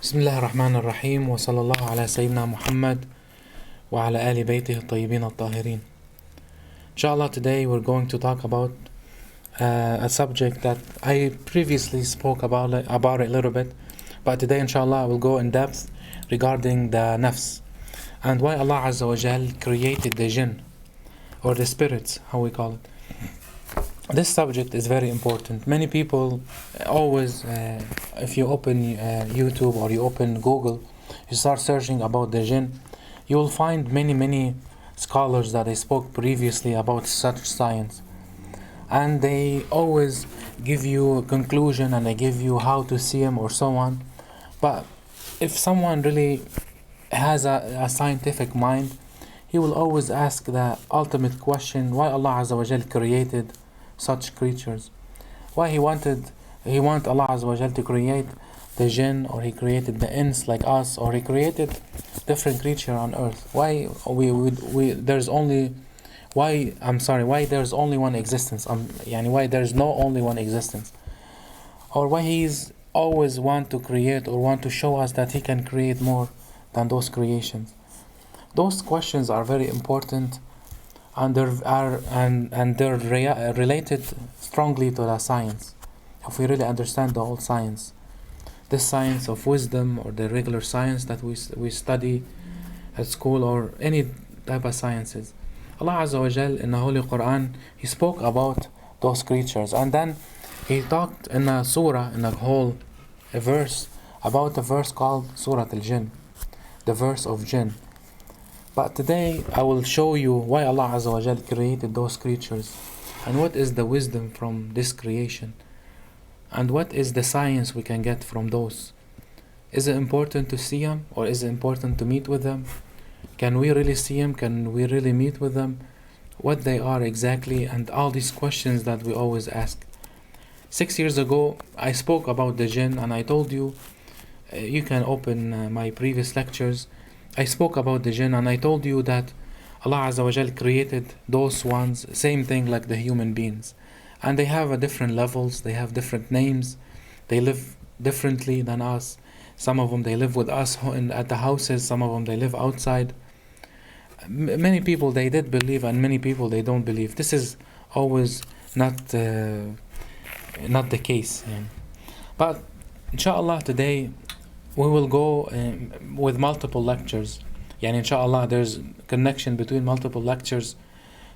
بسم الله الرحمن الرحيم وصلى الله على سيدنا Muhammad وعلى آل بيته الطيبين الطاهرين. Inshallah, today we're going to talk about a subject that I previously spoke about it a little bit, but today inshallah I will go in depth regarding the nafs and why Allah Azzawajal created the jinn, or the spirits, how we call it. This subject is very important. Many people always, if you open YouTube or you open Google, you start searching about the jinn, you will find many scholars that they spoke previously about such science, and they always give you a conclusion and they give you how to see them or so on. But if someone really has a scientific mind, he will always ask the ultimate question: why Allah Azzawajal created such creatures? Why He want Allah Azzawajal to create the jinn, or He created the ins like us, or He created different creature on earth? Why there's only one existence? Why there's no only one existence? Or why He's always want to create or want to show us that He can create more than those creations? Those questions are very important, and they're related strongly to the science. If we really understand the whole science, this science of wisdom, or the regular science that we study at school, or any type of sciences, Allah Azza wa Jal in the Holy Quran, He spoke about those creatures, and then He talked in a surah, in a whole verse, about a verse called Surah Al-Jinn, the verse of Jinn. But today I will show you why Allah Azza wa Jal created those creatures, and what is the wisdom from this creation, and what is the science we can get from those. Is it important to see them, or is it important to meet with them? Can we really see them? Can we really meet with them? What they are exactly, and all these questions that we always ask. 6 years ago I spoke about the jinn, and I told you, you can open my previous lectures. I spoke about the jinn, and I told you that Allah Azza wa Jal created those ones, same thing like the human beings, and they have a different levels, they have different names, they live differently than us. Some of them they live with us at the houses, some of them they live outside. Many people they did believe, and many people they don't believe. This is always not the case. But inshallah today we will go with multiple lectures. Inshallah there's connection between multiple lectures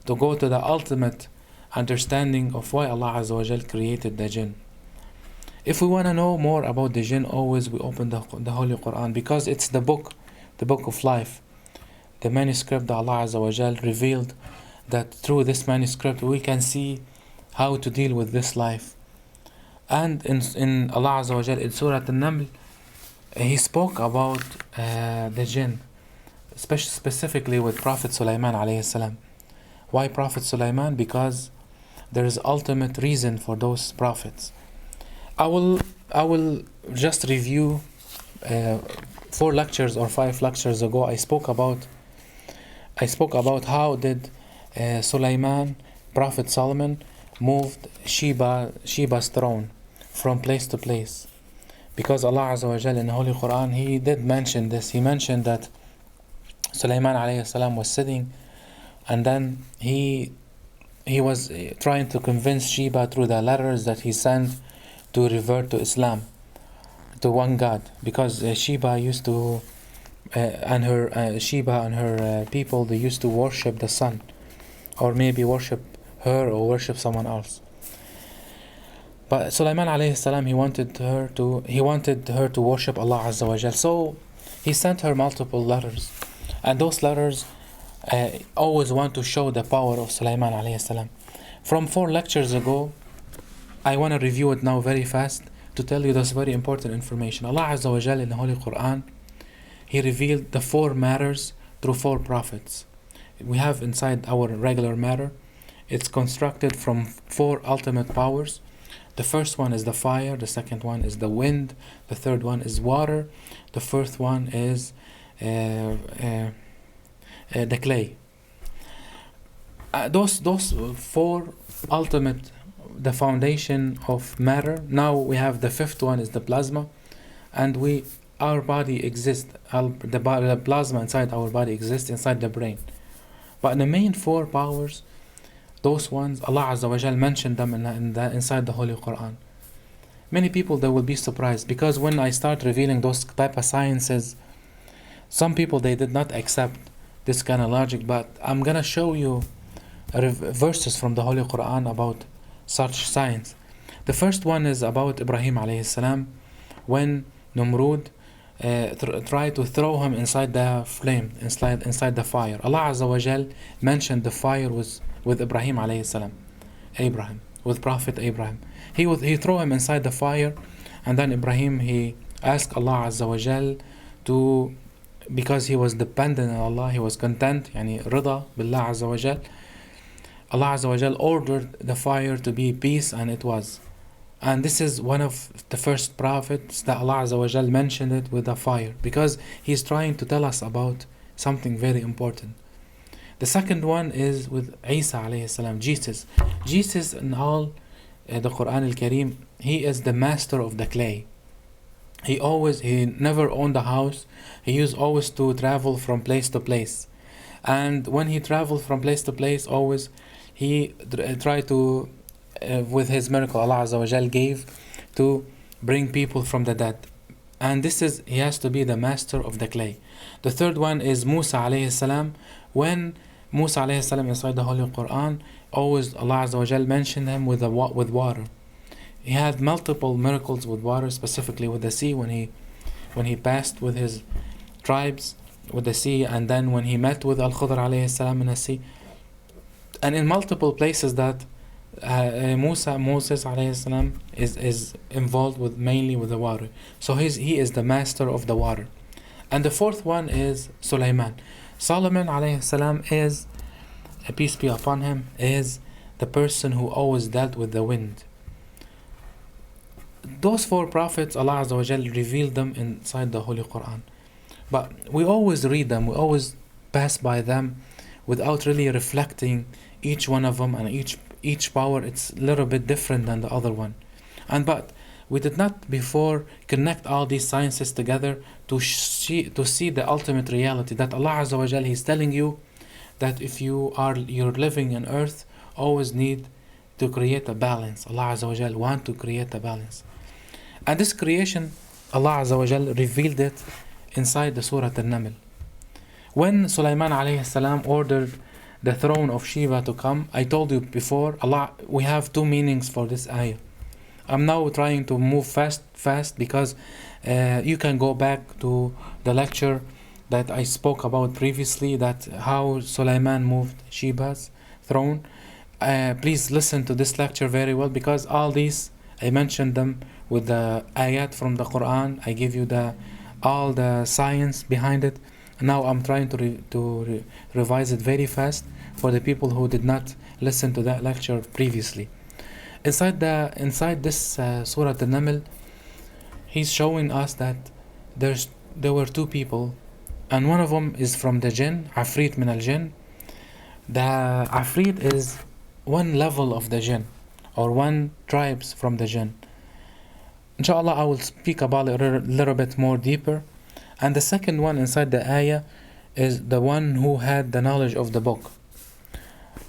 to go to the ultimate understanding of why Allah Azza wa Jal created the jinn. If we want to know more about the jinn, always we open the Holy Quran, because it's the book of life, the manuscript that Allah Azza wa Jal revealed, that through this manuscript we can see how to deal with this life. And in Allah Azza wa Jal, in Surah Al-Naml, He spoke about the jinn, specifically with Prophet Sulaiman alayhi salam. Why Prophet Sulaiman? Because there is ultimate reason for those prophets. I will just review 4 lectures or 5 lectures ago. I spoke about how did Sulaiman, Prophet Solomon, moved Sheba's throne from place to place. Because Allah Azza wa Jal in the Holy Quran, He did mention this. He mentioned that Sulaiman alayhi salam was sitting, and then he was trying to convince Sheba through the letters that he sent to revert to Islam, to one God, because Sheba used to and her people, they used to worship the sun, or maybe worship her or worship someone else. But Sulaiman alayhi salam, he wanted her to worship Allah Azza wa Jal. So he sent her multiple letters, and those letters always want to show the power of Sulaiman alayhi salam. From 4 lectures ago, I want to review it now very fast to tell you this very important information. Allah Azza wa Jal in the Holy Quran, He revealed the 4 matters through 4 prophets. We have inside our regular matter, it's constructed from 4 ultimate powers. The first one is the fire, the second one is the wind, the third one is water, the fourth one is the clay. Those 4 ultimate, the foundation of matter. Now we have the 5th one is the plasma, and we our body exists, the plasma inside our body exists inside the brain. But the main four powers, those ones, Allah Azzawajal mentioned them inside the Holy Quran. Many people, they will be surprised, because when I start revealing those type of sciences, some people, they did not accept this kind of logic. But I'm gonna show you verses from the Holy Quran about such science. The first one is about Ibrahim alayhi salam, when Numrud tried to throw him inside the flame, inside the fire. Allah Azzawajal mentioned the fire was with Ibrahim alayhi salam, with Prophet Abraham. He threw him inside the fire, and then Ibrahim, he asked Allah Azzawajal to, because he was dependent on Allah, he was content, yani rida billah Azzawajal. Allah Azzawajal ordered the fire to be peace, and it was. And this is one of the first prophets that Allah Azzawajal mentioned it with the fire, because he's trying to tell us about something very important. The second one is with Isa alayhi salam, Jesus. Jesus in all the Quran al-Kareem, he is the master of the clay. He never owned a house. He used always to travel from place to place. And when he traveled from place to place, always he tried to, with his miracle Allah Azzawajal gave, to bring people from the dead. And he has to be the master of the clay. The third one is Musa alayhi salam. When Musa alayhi salam inside the Holy Quran, always Allah Azzawajal mentioned him with water. He had multiple miracles with water, specifically with the sea, when he passed with his tribes with the sea, and then when he met with Al-Khudr alayhi salam in the sea. And in multiple places that Moses alayhi salam is involved with, mainly with the water. So he is the master of the water. And the fourth one is Sulaiman. Solomon alayhi salam is, peace be upon him, is the person who always dealt with the wind. Those four prophets, Allah Azzawajal revealed them inside the Holy Quran. But we always read them, we always pass by them without really reflecting each one of them, and each power, it's a little bit different than the other one. But we did not before connect all these sciences together to see the ultimate reality, that Allah Azzawajal, He's telling you that if you're living on earth, always need to create a balance. Allah Azzawajal want to create a balance. And this creation, Allah Azzawajal revealed it inside the Surah Al-Naml. When Sulaiman alayhi salam ordered the throne of Sheba to come, I told you before, we have two meanings for this ayah. I'm now trying to move fast because you can go back to the lecture that I spoke about previously, that how Sulaiman moved Sheba's throne. Please listen to this lecture very well, because all these, I mentioned them with the ayat from the Quran. I give you all the science behind it. Now I'm trying to revise it very fast for the people who did not listen to that lecture previously. Inside this Surah Al-Naml, he's showing us that there were two people, and one of them is from the Jinn, Afrit min al-Jinn. The Afrit is one level of the Jinn, or one tribes from the Jinn. Inshallah, I will speak about it a little bit more deeper. And the second one inside the ayah is the one who had the knowledge of the book.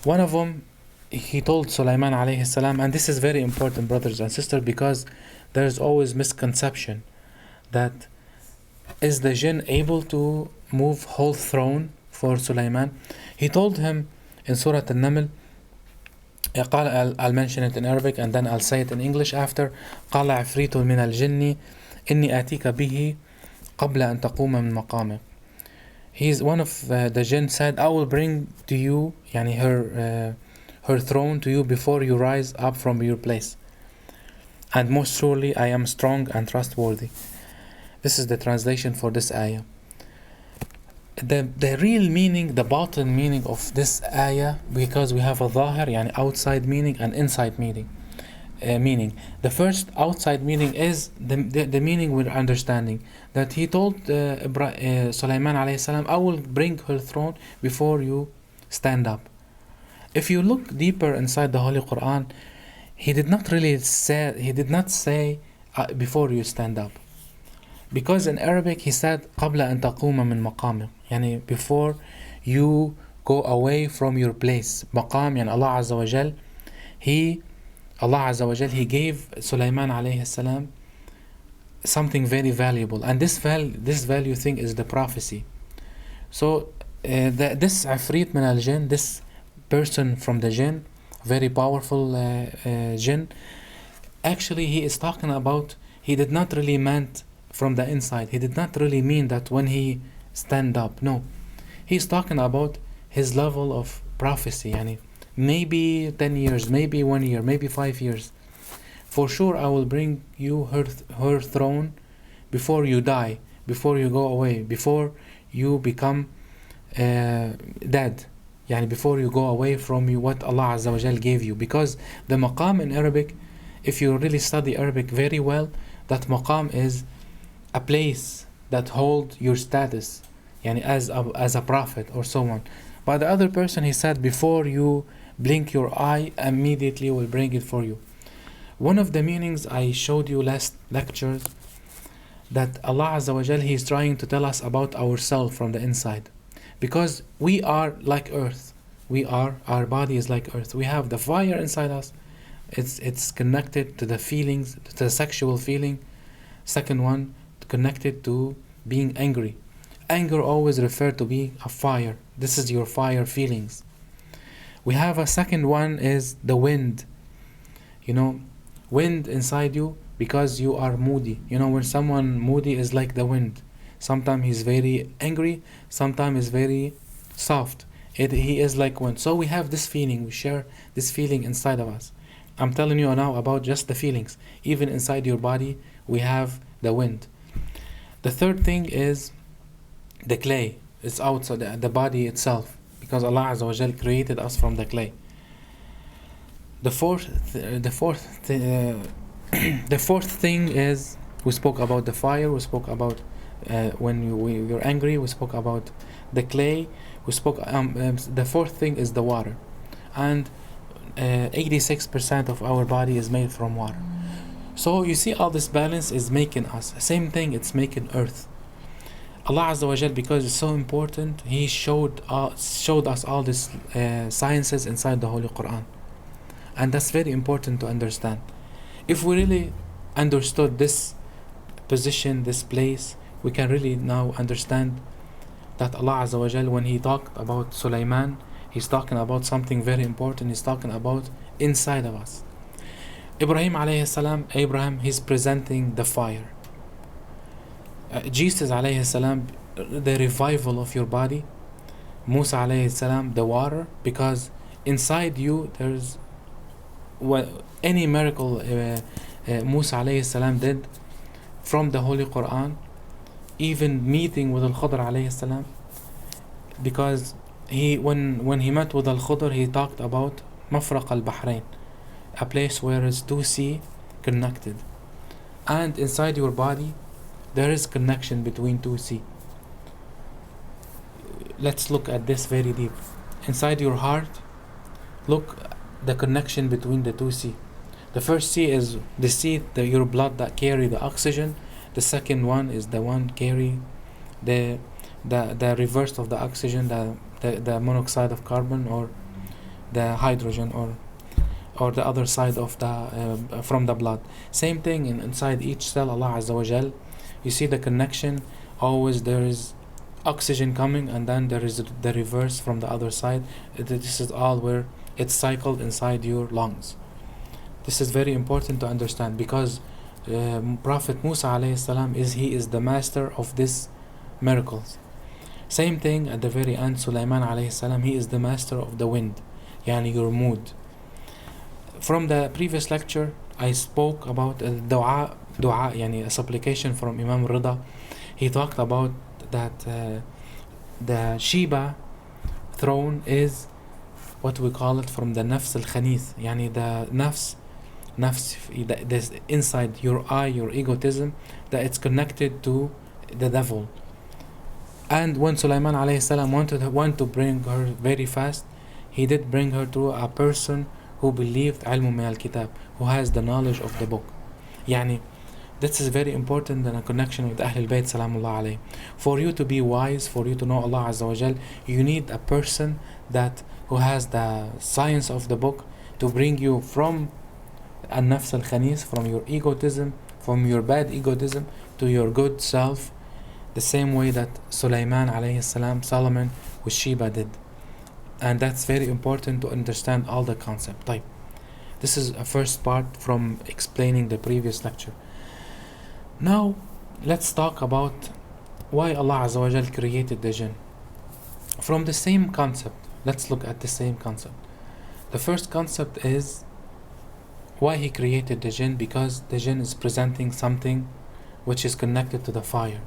One of them, he told Sulaiman alayhi salam, and this is very important, brothers and sisters, because there's always misconception that is the Jinn able to move whole throne for Sulaiman. He told him in Surah Al-Naml, I'll mention it in Arabic and then I'll say it in English after. قال عفريت من الجن إني آتيك به قبل أن تقوم من مقامك. He's one of the Jinn said, I will bring to you, yani her throne to you before you rise up from your place. And most surely I am strong and trustworthy. This is the translation for this ayah. The real meaning, the bottom meaning of this ayah, because we have a zahir, yani outside meaning, and inside meaning. The first outside meaning is the meaning we're understanding, that he told Sulaiman alayhi salam, I will bring her throne before you stand up. If you look deeper inside the Holy Quran, he did not say before you stand up. Because in Arabic he said قبل أن تقوم من مقامك, يعني before you go away from your place. مقام يعني Allah Azzawajal, Allah Azzawajal, he gave Sulaiman alayhi salam something very valuable, and this value thing is the prophecy. So this Afrit min al-Jinn, this person from the Jinn, very powerful Jinn, actually he is talking about, he did not really meant from the inside, he did not really mean that when he stand up, no, he's talking about his level of prophecy, yani maybe 10 years, maybe 1 year, maybe 5 years, for sure I will bring you her throne before you die, before you go away, before you become dead, yani before you go away from you what Allah Azzawajal gave you. Because the maqam in Arabic, if you really study Arabic very well, that maqam is a place that hold your status, yani as a prophet or so on. But the other person, he said, before you blink your eye, immediately will bring it for you. One of the meanings I showed you last lectures, that Allah Azzawajal, he is trying to tell us about ourselves from the inside. Because we are like earth, our body is like earth, we have the fire inside us, it's connected to the feelings, to the sexual feeling. Second one, connected to being angry. Anger always referred to be a fire, this is your fire feelings. We have a second one is the wind, wind inside you, because you are moody. When someone moody is like the wind, sometimes he's very angry, sometimes he's very soft, he is like wind. So we have this feeling, we share this feeling inside of us. I'm telling you now about just the feelings. Even inside your body we have the wind. The third thing is the clay. It's outside the body itself, because Allah Azzawajal created us from the clay. The fourth thing is, we spoke about the fire, we spoke about when you're angry, we spoke about the clay, we spoke the fourth thing is the water. And 86% of our body is made from water. So you see, all this balance is making us. Same thing, it's making earth. Allah Azzawajal, because it's so important, he showed us all these sciences inside the Holy Quran. And that's very important to understand. If we really understood this position, this place, we can really now understand that Allah Azzawajal, when he talked about Sulaiman, he's talking about something very important. He's talking about inside of us. Ibrahim alayhi salam, Abraham, he's presenting the fire. Jesus alayhi salam, the revival of your body. Musa alayhi salam, the water, because inside you there's any miracle Musa alayhi salam did from the Holy Quran, even meeting with Al-Khudr alayhi salam, because when he met with Al-Khudr, he talked about Mafraq al-Bahrain, a place where is two sea connected, and inside your body there is connection between two sea. Let's look at this very deep. Inside your heart, look the connection between the two sea. The first sea is the sea, your blood that carry the oxygen. The second one is the one carry the reverse of the oxygen, the monoxide of carbon, or the hydrogen, or the other side of the from the blood. Same thing inside each cell. Allah Azzawajal, you see the connection. Always there is oxygen coming, and then there is the reverse from the other side. This is all where it's cycled inside your lungs. This is very important to understand, because Prophet Musa alayhi salam is the master of these miracles. Same thing at the very end, Sulaiman alayhi salam, he is the master of the wind, yani your mood. From the previous lecture, I spoke about dua, yani a supplication from Imam Rida. He talked about that the Sheba throne is what we call it from the nafs al-khanith, yani the nafs, this inside your eye, your egotism, that it's connected to the devil. And when Sulaiman alayhi salam want to bring her very fast, he did bring her to a person who believed ilmu min al-kitab, who has the knowledge of the book. Yani This is very important in a connection with Ahlul Bayt Salamullah alayhi. For you to be wise, for you to know Allah Azzawajal, you need a person who has the science of the book to bring you from An-Nafs al-Khanis, from your egotism, from your bad egotism to your good self, the same way that Sulaiman alayhi salam, Solomon with Sheba did. And that's very important to understand all the concept. Type. This is a first part from explaining the previous lecture. Now, let's talk about why Allah Azzawajal created the Jinn. From the same concept, let's look at the same concept. The first concept is why He created the Jinn, because the Jinn is presenting something which is connected to the fire.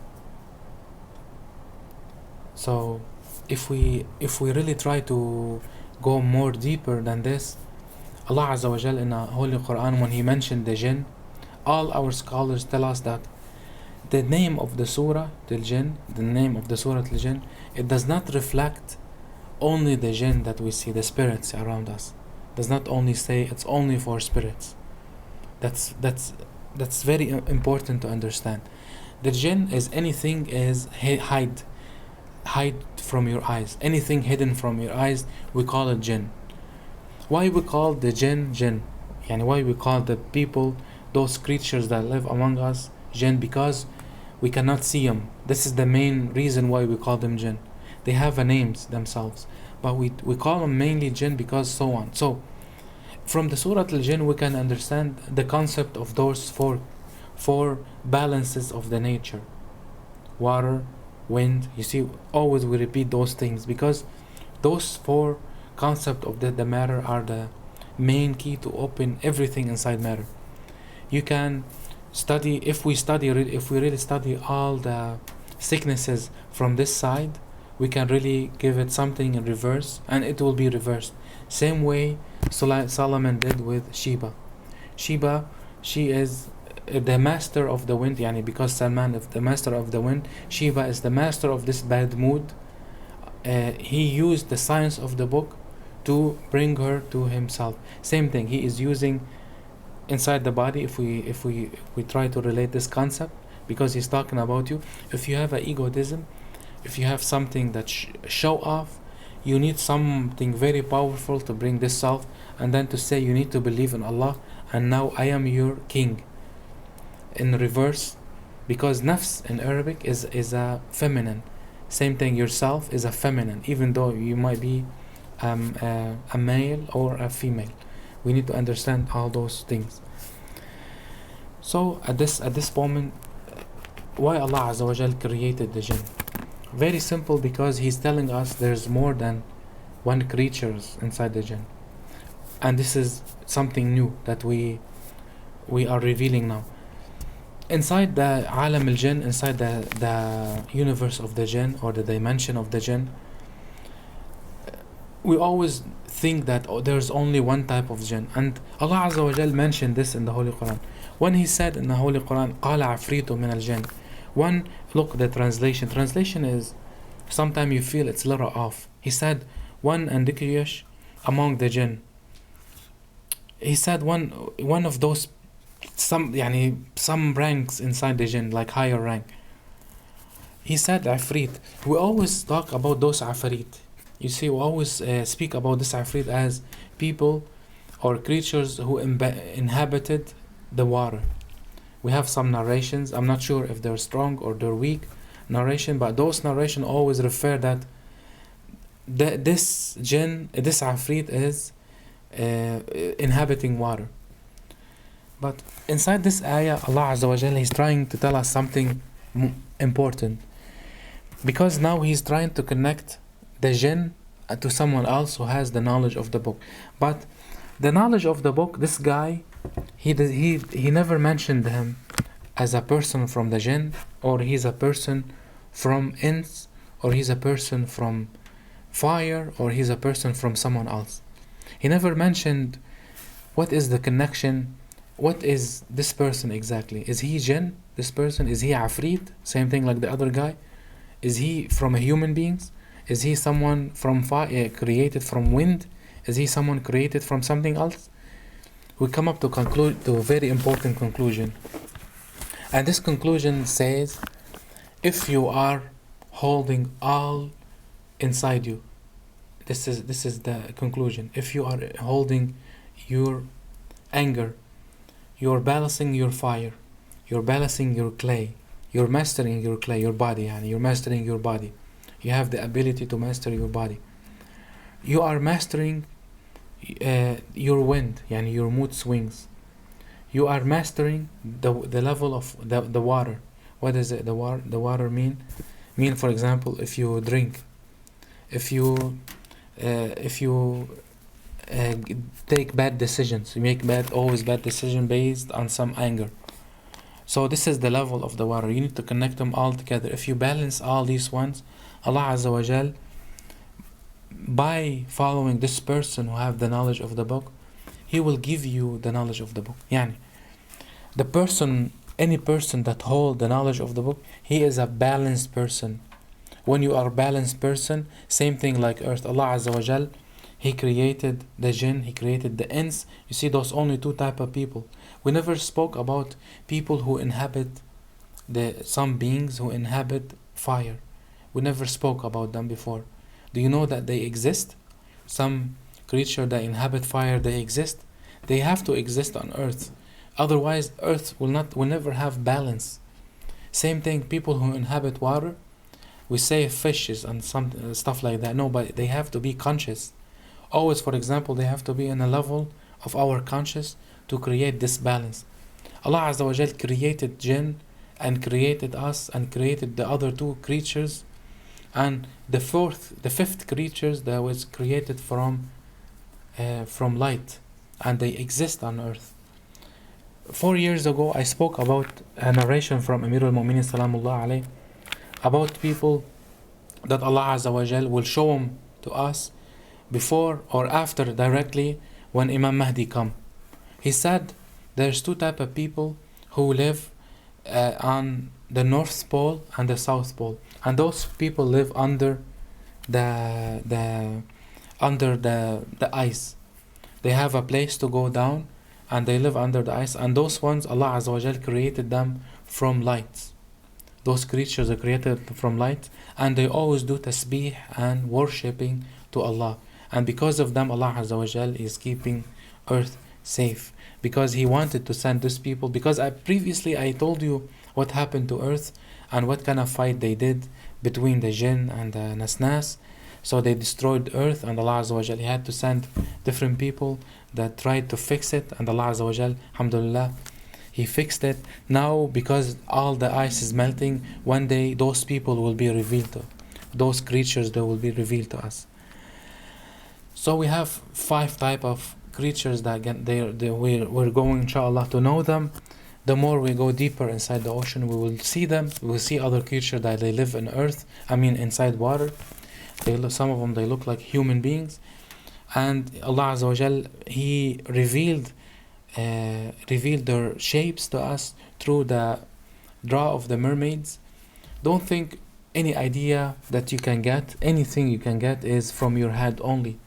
So, if we really try to go more deeper than this, Allah Azzawajal in the Holy Quran, when He mentioned the Jinn, all our scholars tell us that the name of the Surah Al-Jinn, it does not reflect only the Jinn that we see, the spirits around us. Does not only say it's only for spirits. That's very important to understand. The Jinn is anything is hide from your eyes. Anything hidden from your eyes, we call it Jinn. Why we call the Jinn Jinn? Yani why we call the people, those creatures that live among us, Jinn? Because we cannot see them. This is the main reason why we call them Jinn. They have a names themselves, but we call them mainly Jinn because so on. So from the Surah Al-Jinn we can understand the concept of those four balances of the nature. Water, wind, you see, always we repeat those things because those four concepts of the matter are the main key to open everything inside matter. You can study, if we really study all the sicknesses from this side, we can really give it something in reverse and it will be reversed. Same way Solomon did with Sheba. Sheba, she is the master of the wind, because Salman is the master of the wind, Sheba is the master of this bad mood. He used the science of the book to bring her to himself. Same thing, he is using inside the body. If we try to relate this concept, because he's talking about you, if you have an egotism, if you have something that show off, you need something very powerful to bring this self, and then to say you need to believe in Allah, and now I am your king. In reverse, because nafs in Arabic is a feminine. Same thing, yourself is a feminine, even though you might be a male or a female. We need to understand all those things. So at this moment, why Allah Azzawajal created the Jinn? Very simple, because He's telling us there's more than one creatures inside the Jinn, and this is something new that we are revealing now. Inside the Alam al-Jinn, inside the universe of the Jinn or the dimension of the Jinn, we always think that there's only one type of Jinn, and Allah Azzawajal mentioned this in the Holy Quran when He said in the Holy Quran, قَالَ عَفْرِيتُ مِنَ الْجِنِّ. One, look, the translation is, sometimes you feel it's a little off. He said one Andikriyash among the Jinn. He said one of those some ranks inside the Jinn, like higher rank. He said Afrit. We always talk about those Afrit. You see, we always speak about this Afrit as people or creatures who inhabited the water. We have some narrations, I'm not sure if they're strong or they're weak narration, but those narrations always refer that this Jinn, this Afrit is inhabiting water. But inside this ayah, Allah Azzawajal, He's trying to tell us something important, because now He's trying to connect the Jinn to someone else who has the knowledge of the book. But the knowledge of the book, this guy, he never mentioned him as a person from the Jinn, or he's a person from Ins, or he's a person from fire, or he's a person from someone else. He never mentioned what is the connection. What is this person exactly? Is he Jinn, this person? Is he Afrit? Same thing like the other guy. Is he from a human beings? Is he someone from fire, created from wind? Is he someone created from something else? We come up to a very important conclusion. And this conclusion says, if you are holding all inside you, this is the conclusion. If you are holding your anger, you're balancing your fire, you're balancing your clay, you're mastering your clay, your body, and you're mastering your body. You have the ability to master your body. You are mastering your wind, yani your mood swings. You are mastering the level of the water. What is it? The water mean, for example, if you drink, if you take bad decisions, you make always bad decision based on some anger. So this is the level of the water. You need to connect them all together. If you balance all these ones, Allah Azzawajal, by following this person who have the knowledge of the book, he will give you the knowledge of the book. Yani, the person, any person that hold the knowledge of the book, he is a balanced person. When you are a balanced person, same thing like earth. Allah Azzawajal, He created the Jinn, He created the Ins. You see, those only two type of people. We never spoke about people who inhabit some beings who inhabit fire. We never spoke about them before. Do you know that they exist? Some creature that inhabit fire, they exist. They have to exist on earth. Otherwise, earth will never have balance. Same thing, people who inhabit water, we say fishes and some stuff like that. No, but they have to be conscious. Always, for example, they have to be in a level of our conscious to create this balance. Allah Azza wa Jal created Jinn and created us and created the other two creatures, and the fifth creatures that was created from light, and they exist on earth. 4 years ago, I spoke about a narration from Amir al-Mu'minin Salamullah alayh about people that Allah Azza wa Jal will show them to us before or after directly when Imam Mahdi come. He said there's two type of people who live on the North Pole and the South Pole, and those people live under the ice. They have a place to go down, and they live under the ice. And those ones, Allah Azza wa Jal created them from light. Those creatures are created from light, and they always do tasbih and worshipping to Allah. And because of them, Allah Azza wa Jal is keeping earth safe, because He wanted to send these people. Because previously I told you what happened to earth and what kind of fight they did between the Jinn and the Nasnas. So they destroyed earth, and Allah Azza wa Jal, He had to send different people that tried to fix it, and Allah Azza wa Jal, alhamdulillah, He fixed it. Now, because all the ice is melting, one day those people will be revealed to, those creatures, they will be revealed to us. So we have 5 type of creatures that we're going, inshallah, to know them. The more we go deeper inside the ocean, we will see them. We will see other creatures that they live in earth, inside water. Some of them, they look like human beings. And Allah Azza wa Jal, He revealed their shapes to us through the draw of the mermaids. Don't think any idea that you can get, anything you can get is from your head only.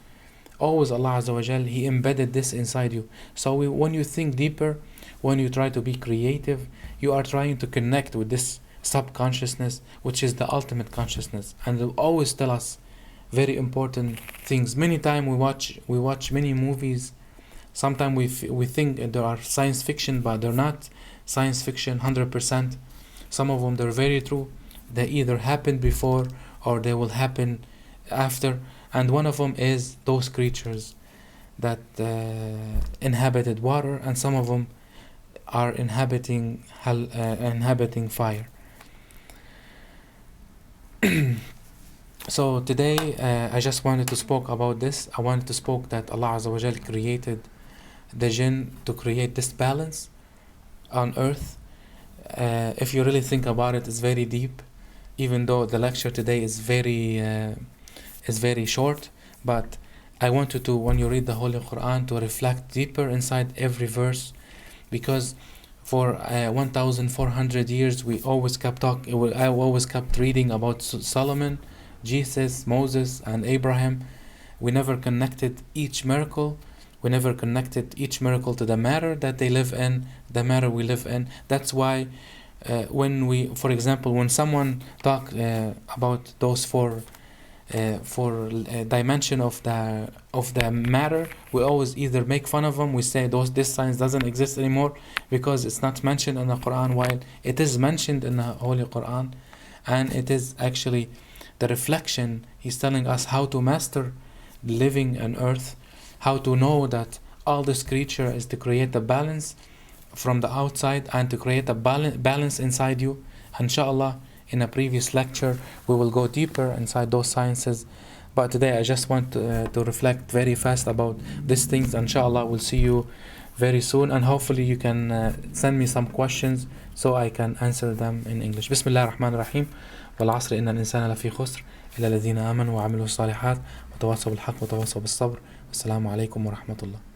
Always Allah Azza wa Jal, He embedded this inside you. So when you think deeper, when you try to be creative, you are trying to connect with this subconsciousness, which is the ultimate consciousness. And they'll always tell us very important things. Many times we watch many movies. Sometimes we think there are science fiction, but they're not science fiction 100%. Some of them, they're very true. They either happened before or they will happen after. And one of them is those creatures that inhabited water, and some of them are inhabiting fire. So today I just wanted to spoke about this. I wanted to spoke that Allah Azza wa Jal created the Jinn to create this balance on earth. If you really think about it, it's very deep, even though the lecture today is very short. But I want you to, when you read the Holy Quran, to reflect deeper inside every verse, because for 1,400 years I always kept reading about Solomon, Jesus, Moses, and Abraham. We never connected each miracle. We never connected each miracle to the matter that they live in, the matter we live in. That's why when we, for example, when someone talk about those four dimension of the matter, we always either make fun of them. We say this science doesn't exist anymore because it's not mentioned in the Quran, while it is mentioned in the Holy Quran, and it is actually the reflection. He's telling us how to master living on earth, how to know that all this creature is to create a balance from the outside and to create a balance inside you. Inshallah, in a previous lecture we will go deeper inside those sciences, but today I just want to reflect very fast about these things. Inshallah, we'll see you very soon, and hopefully you can send me some questions so I can answer them in English. Bismillah ar-Rahman ar-Rahim. والعصر إن الإنسان لفي خسر إلا الذين آمنوا وعملوا الصالحات وتواصوا بالحق وتواصوا بالصبر. والسلام عليكم ورحمة الله.